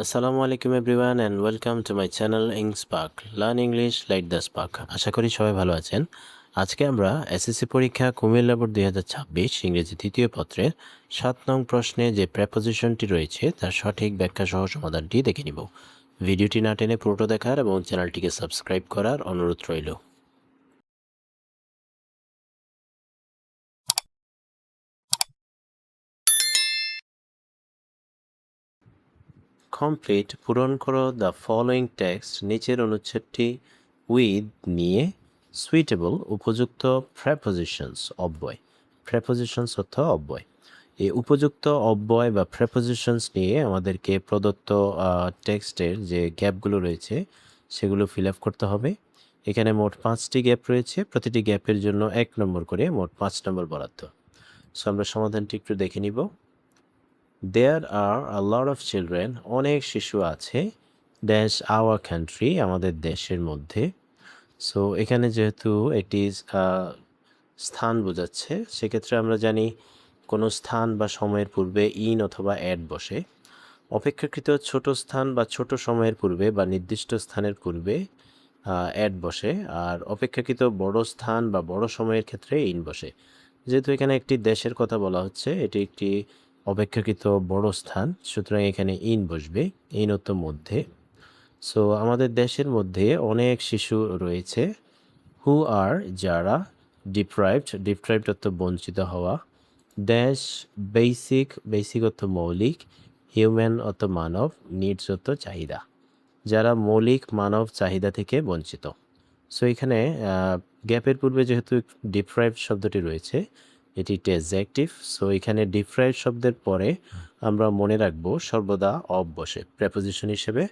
আসসালামু আলাইকুম everyone and welcome to my channel Engspark learn English like the spark. আশা করি সবাই ভালো আছেন। আজকে আমরা এসএসসি পরীক্ষা কুমিল্লা বোর্ড 2026 ইংরেজি তৃতীয় পত্রের 7 নং প্রশ্নে যে প্রেপোজিশনটি রয়েছে তার সঠিক ব্যাখ্যা সহ সমাধানটি দেখে নিব। ভিডিওটি না টেনে পুরোটা দেখার এবং চ্যানেলটিকে সাবস্ক্রাইব করার অনুরোধ রইল। কমপ্লিট পূরণ করো দ্য ফলোয়িং টেক্সট নিচের অনুচ্ছেদটি উইথ নিয়ে সুইটেবল উপযুক্ত প্রেপোজিশনস অব্যয়। প্রেপোজিশনস অর্থ অব্যয়। এই উপযুক্ত অব্যয় বা প্রেপোজিশনস নিয়ে আমাদেরকে প্রদত্ত টেক্সটের যে গ্যাপগুলো রয়েছে সেগুলো ফিল আপ করতে হবে। এখানে মোট 5টি গ্যাপ রয়েছে, প্রতিটি গ্যাপের জন্য 1 নম্বর করে মোট 5 নম্বর বরাদ্দ। সো আমরা সমাধানটি একটু দেখে নিব। There are a lot of children, অনেক শিশু আছে, ড্যাশ আওয়ার কান্ট্রি, আমাদের দেশের মধ্যে। সো এখানে যেহেতু এটি স্থান বোঝাচ্ছে, সেক্ষেত্রে আমরা জানি কোনো স্থান বা সময়ের পূর্বে ইন অথবা অ্যাট বসে। অপেক্ষাকৃত ছোট স্থান বা ছোট সময়ের পূর্বে বা নির্দিষ্ট স্থানের পূর্বে অ্যাট বসে, আর অপেক্ষাকৃত বড় স্থান বা বড় সময়ের ক্ষেত্রে ইন বসে। যেহেতু এখানে একটি দেশের কথা বলা হচ্ছে, এটি একটি অপেক্ষাকৃত বড় স্থান, সুতরাং এখানে ইন বসবে, ইন অর্থ মধ্যে। সো আমাদের দেশের মধ্যে অনেক শিশু রয়েছে। হু আর যারা, ডিপ্রাইভড অর্থ বঞ্চিত হওয়া, ড্যাশ বেসিক অর্থ মৌলিক, হিউম্যান অর্থ মানব, নিডস অর্থ চাহিদা, যারা মৌলিক মানব চাহিদা থেকে বঞ্চিত। সো এখানে গ্যাপের পূর্বে যেহেতু ডিপ্রাইভড শব্দটি রয়েছে, এটি একটি অ্যাডজেক্টিভ। সো এখানে ডিপ্রাইভড শব্দের পরে আমরা মনে রাখবো সর্বদা অফ বসে, প্রেপোজিশন হিসেবে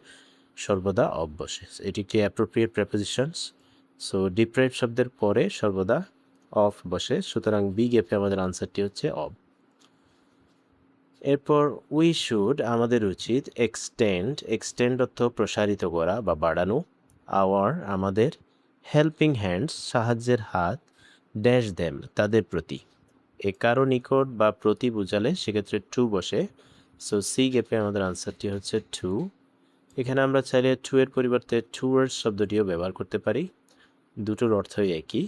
সর্বদা অফ বসে। এটি একটি অ্যাপ্রোপ্রিয়েট প্রেপোজিশনস। সো ডিপ্রাইভড শব্দের পরে সর্বদা অফ বসে, সুতরাং বি গ্যাপে আমাদের আনসারটি হচ্ছে অফ। এরপর উই শুড, আমাদের উচিত, এক্সটেন্ড অর্থ প্রসারিত করা বা বাড়ানো, আওয়ার আমাদের, হেল্পিং হ্যান্ডস সাহায্যের হাত, ড্যাশ দেম তাদের প্রতি। এ কারো নিকট বা প্রতি বোঝালে সেক্ষেত্রে টু বসে। সো সি গ্যাপে আমাদের আনসারটি হচ্ছে টু। এখানে আমরা চাইলে টু এর পরিবর্তে টুয়ার্ডস শব্দটিও ব্যবহার করতে পারি, দুটোর অর্থই একই।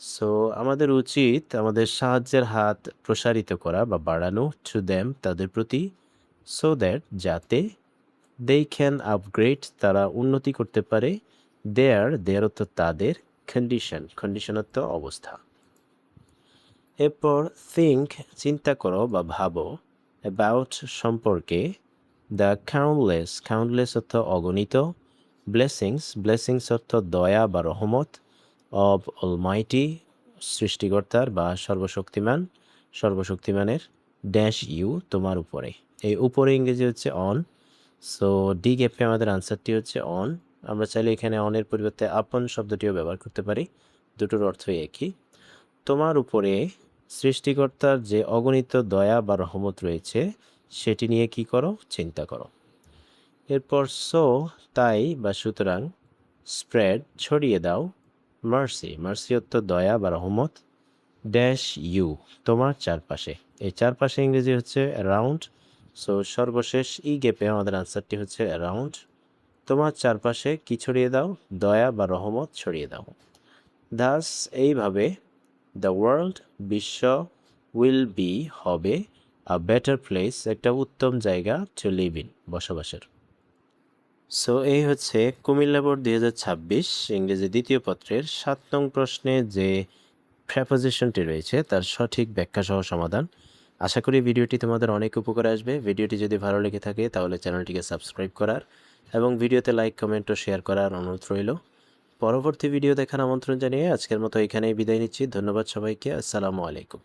সো আমাদের উচিত আমাদের সাহায্যের হাত প্রসারিত করা বা বাড়ানো, টু দেম তাদের প্রতি, সো দ্যাট যাতে, দে ক্যান আপগ্রেড তারা উন্নতি করতে পারে, দেয়ার অর্থ তাদের, কন্ডিশন অর্থ অবস্থা। এরপর থিঙ্ক চিন্তা করো বা ভাবো, অ্যাবাউট সম্পর্কে, দ্য কাউন্টলেস অর্থ অগণিত, ব্লেসিংস অর্থ দয়া বা রহমত, অব অলমাইটি সৃষ্টিকর্তার বা সর্বশক্তিমানের, ড্যাশ ইউ তোমার উপরে। এই উপরে ইংরেজি হচ্ছে অন। সো ডি গ্যাপে আমাদের আনসারটি হচ্ছে অন। আমরা চাইলে এখানে অনের পরিবর্তে আপন শব্দটিও ব্যবহার করতে পারি, দুটোর অর্থই একই। তোমার উপরে সৃষ্টিকর্তার যে অগণিত দয়া বা রহমত রয়েছে সেটি নিয়ে কি করো, চিন্তা করো। এরপর সো তাই বা সুতরাং, স্প্রেড ছড়িয়ে দাও, মার্সি অর্থ দয়া বা রহমত, ড্যাশ ইউ তোমার চারপাশে। এই চারপাশে ইংরেজি হচ্ছে অ্যারাউন্ড। সো সর্বশেষ ই গ্যাপে আমাদের আনসারটি হচ্ছে অ্যারাউন্ড। তোমার চারপাশে কি ছড়িয়ে দাও, দয়া বা রহমত ছড়িয়ে দাও। দাস এইভাবে, দ্য ওয়ার্ল্ড বিশ্ব, উইল বি হবে, আ বেটার প্লেস একটা উত্তম জায়গা, টু লিভ ইন বসবাসের। সো এই হচ্ছে কুমিল্লা বোর্ড 2026 ইংরেজি দ্বিতীয় পত্রের 7 নং প্রশ্নে যে প্রেপোজিশনটি রয়েছে তার সঠিক ব্যাখ্যা সহ সমাধান। আশা করি ভিডিওটি তোমাদের অনেক উপকারে আসবে। ভিডিওটি যদি ভালো লেগে থাকে তাহলে চ্যানেলটিকে সাবস্ক্রাইব করার এবং ভিডিওতে লাইক, কমেন্ট ও শেয়ার করার অনুরোধ রইল। পরবর্তী ভিডিও দেখার আমন্ত্রণ জানিয়ে আজকের মতো এখানেই বিদায় নিচ্ছি। ধন্যবাদ সবাইকে। আসসালামু আলাইকুম।